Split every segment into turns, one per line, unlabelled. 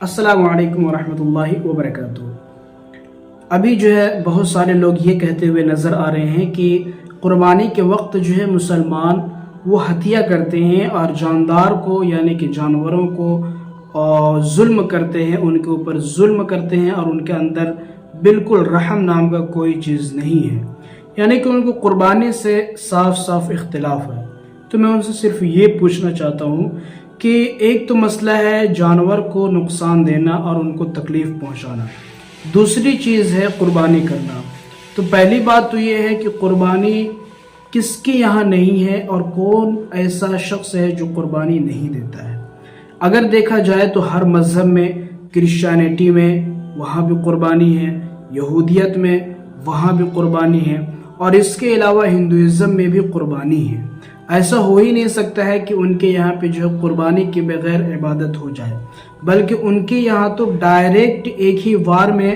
السلام علیکم ورحمۃ اللہ وبرکاتہ۔ ابھی بہت سارے لوگ یہ کہتے ہوئے نظر آ رہے ہیں کہ قربانی کے وقت مسلمان وہ ہتھیا کرتے ہیں اور جاندار کو یعنی کہ جانوروں کو ظلم کرتے ہیں، ان کے اوپر ظلم کرتے ہیں اور ان کے اندر بالکل رحم نام کا کوئی چیز نہیں ہے، یعنی کہ ان کو قربانی سے صاف صاف اختلاف ہے۔ تو میں ان سے صرف یہ پوچھنا چاہتا ہوں کہ ایک تو مسئلہ ہے جانور کو نقصان دینا اور ان کو تکلیف پہنچانا، دوسری چیز ہے قربانی کرنا۔ تو پہلی بات تو یہ ہے کہ قربانی کس کے یہاں نہیں ہے اور کون ایسا شخص ہے جو قربانی نہیں دیتا ہے۔ اگر دیکھا جائے تو ہر مذہب میں، کرسچینٹی میں وہاں بھی قربانی ہے، یہودیت میں وہاں بھی قربانی ہے، اور اس کے علاوہ ہندوازم میں بھی قربانی ہے۔ ایسا ہو ہی نہیں سکتا ہے کہ ان کے یہاں پہ قربانی کے بغیر عبادت ہو جائے، بلکہ ان کے یہاں تو ڈائریکٹ ایک ہی وار میں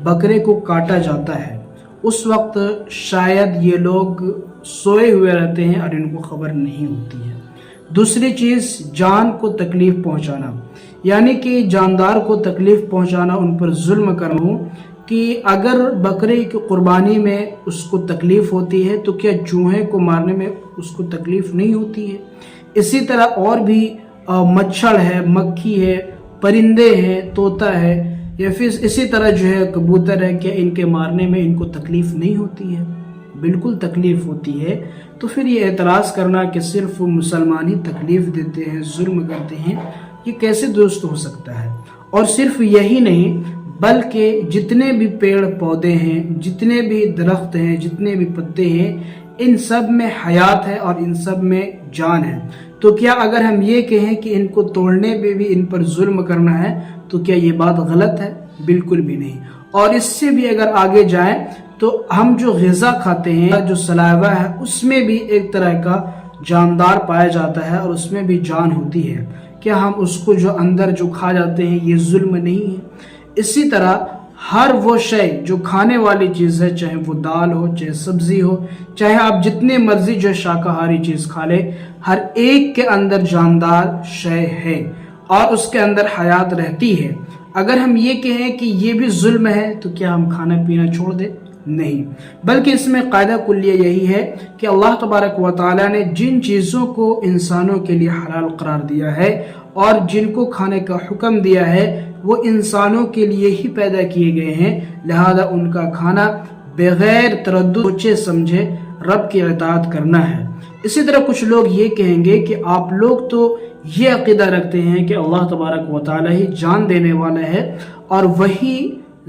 بکرے کو کاٹا جاتا ہے۔ اس وقت شاید یہ لوگ سوئے ہوئے رہتے ہیں اور ان کو خبر نہیں ہوتی ہے۔ دوسری چیز جان کو تکلیف پہنچانا، یعنی کہ جاندار کو تکلیف پہنچانا، ان پر ظلم کرنا، کہ اگر بکرے کی قربانی میں اس کو تکلیف ہوتی ہے تو کیا چوہے کو مارنے میں اس کو تکلیف نہیں ہوتی ہے؟ اسی طرح اور بھی مچھر ہے، مکھی ہے، پرندے ہیں، طوطا ہے، یا پھر اسی طرح کبوتر ہے، کہ ان کے مارنے میں ان کو تکلیف نہیں ہوتی ہے؟ بالکل تکلیف ہوتی ہے۔ تو پھر یہ اعتراض کرنا کہ صرف مسلمان ہی تکلیف دیتے ہیں، ظلم کرتے ہیں، یہ کیسے درست ہو سکتا ہے؟ اور صرف یہی نہیں بلکہ جتنے بھی پیڑ پودے ہیں، جتنے بھی درخت ہیں، جتنے بھی پتے ہیں، ان سب میں حیات ہے اور ان سب میں جان ہے۔ تو کیا اگر ہم یہ کہیں کہ ان کو توڑنے پہ بھی ان پر ظلم کرنا ہے تو کیا یہ بات غلط ہے؟ بالکل بھی نہیں۔ اور اس سے بھی اگر آگے جائیں تو ہم جو غذا کھاتے ہیں، جو سلائیوا ہے، اس میں بھی ایک طرح کا جاندار پایا جاتا ہے اور اس میں بھی جان ہوتی ہے۔ کیا ہم اس کو جو اندر کھا جاتے ہیں یہ ظلم نہیں ہے؟ اسی طرح ہر وہ شے جو کھانے والی چیز ہے، چاہے وہ دال ہو، چاہے سبزی ہو، چاہے آپ جتنے مرضی شاکاہاری چیز کھا لے، ہر ایک کے اندر جاندار شے ہے اور اس کے اندر حیات رہتی ہے۔ اگر ہم یہ کہیں کہ یہ بھی ظلم ہے تو کیا ہم کھانا پینا چھوڑ دیں؟ نہیں، بلکہ اس میں قاعدہ کلیہ یہی ہے کہ اللہ تبارک و تعالیٰ نے جن چیزوں کو انسانوں کے لیے حلال قرار دیا ہے اور جن کو کھانے کا حکم دیا ہے وہ انسانوں کے لیے ہی پیدا کیے گئے ہیں، لہذا ان کا کھانا بغیر تردد سوچے سمجھے رب کی اطاعت کرنا ہے۔ اسی طرح کچھ لوگ یہ کہیں گے کہ آپ لوگ تو یہ عقیدہ رکھتے ہیں کہ اللہ تبارک و تعالیٰ ہی جان دینے والا ہے اور وہی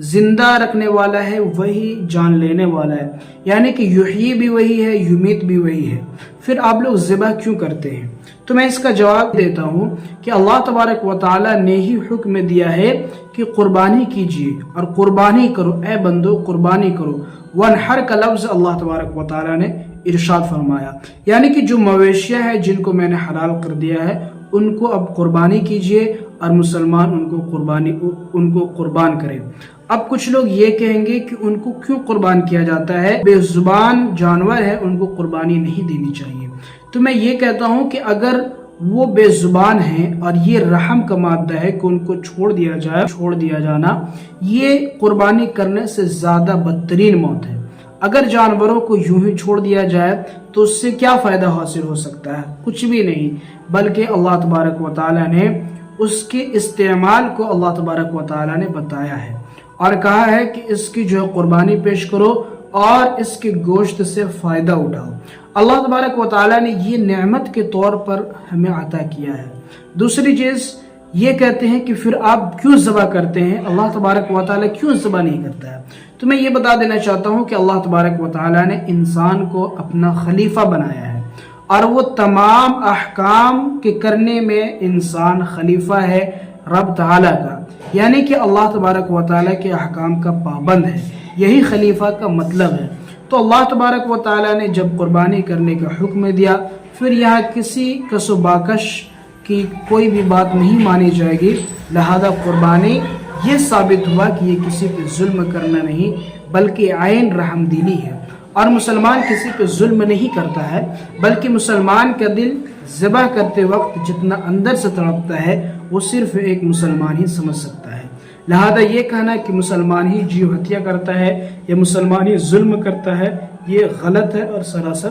زندہ رکھنے والا ہے، وہی جان لینے والا ہے، یعنی کہ یحیی بھی وہی ہے، یمیت بھی وہی ہے، پھر آپ لوگ ذبح کیوں کرتے ہیں؟ تو میں اس کا جواب دیتا ہوں کہ اللہ تبارک و تعالیٰ نے ہی حکم دیا ہے کہ قربانی کیجیے اور قربانی کرو، اے بندو قربانی کرو۔ وانحر کا لفظ اللہ تبارک و تعالیٰ نے ارشاد فرمایا، یعنی کہ جو مویشیاں ہیں جن کو میں نے حلال کر دیا ہے ان کو اب قربانی کیجیے اور مسلمان ان کو قربان کرے۔ اب کچھ لوگ یہ کہیں گے کہ ان کو کیوں قربان کیا جاتا ہے؟ بے زبان جانور ہے، ان کو قربانی نہیں دینی چاہیے۔ تو میں یہ کہتا ہوں کہ اگر وہ بے زبان ہیں اور یہ رحم کا مادہ ہے کہ ان کو چھوڑ دیا جانا یہ قربانی کرنے سے زیادہ بدترین موت ہے۔ اگر جانوروں کو یوں ہی چھوڑ دیا جائے تو اس سے کیا فائدہ حاصل ہو سکتا ہے؟ کچھ بھی نہیں، بلکہ اللہ تبارک و تعالیٰ نے اس کے استعمال کو اللہ تبارک و تعالیٰ نے بتایا ہے اور کہا ہے کہ اس کی قربانی پیش کرو اور اس کے گوشت سے فائدہ اٹھاؤ۔ اللہ تبارک و تعالیٰ نے یہ نعمت کے طور پر ہمیں عطا کیا ہے۔ دوسری چیز یہ کہتے ہیں کہ پھر آپ کیوں ذبح کرتے ہیں؟ اللہ تبارک و تعالیٰ کیوں ذبح نہیں کرتا ہے؟ تو میں یہ بتا دینا چاہتا ہوں کہ اللہ تبارک و تعالیٰ نے انسان کو اپنا خلیفہ بنایا ہے اور وہ تمام احکام کے کرنے میں انسان خلیفہ ہے رب تعالیٰ کا، یعنی کہ اللہ تبارک و تعالیٰ کے احکام کا پابند ہے، یہی خلیفہ کا مطلب ہے۔ تو اللہ تبارک و تعالیٰ نے جب قربانی کرنے کا حکم دیا، پھر یہاں کسی کس و باکش کی کوئی بھی بات نہیں مانی جائے گی، لہذا قربانی یہ ثابت ہوا کہ یہ کسی پہ ظلم کرنا نہیں بلکہ عین رحم دلی ہے، اور مسلمان کسی پہ ظلم نہیں کرتا ہے، بلکہ مسلمان کا دل ذبح کرتے وقت جتنا اندر سے تڑپتا ہے وہ صرف ایک مسلمان ہی سمجھ سکتا ہے۔ لہذا یہ کہنا کہ مسلمان ہی جیو ہتیا کرتا ہے یا مسلمان ہی ظلم کرتا ہے، یہ غلط ہے اور سراسر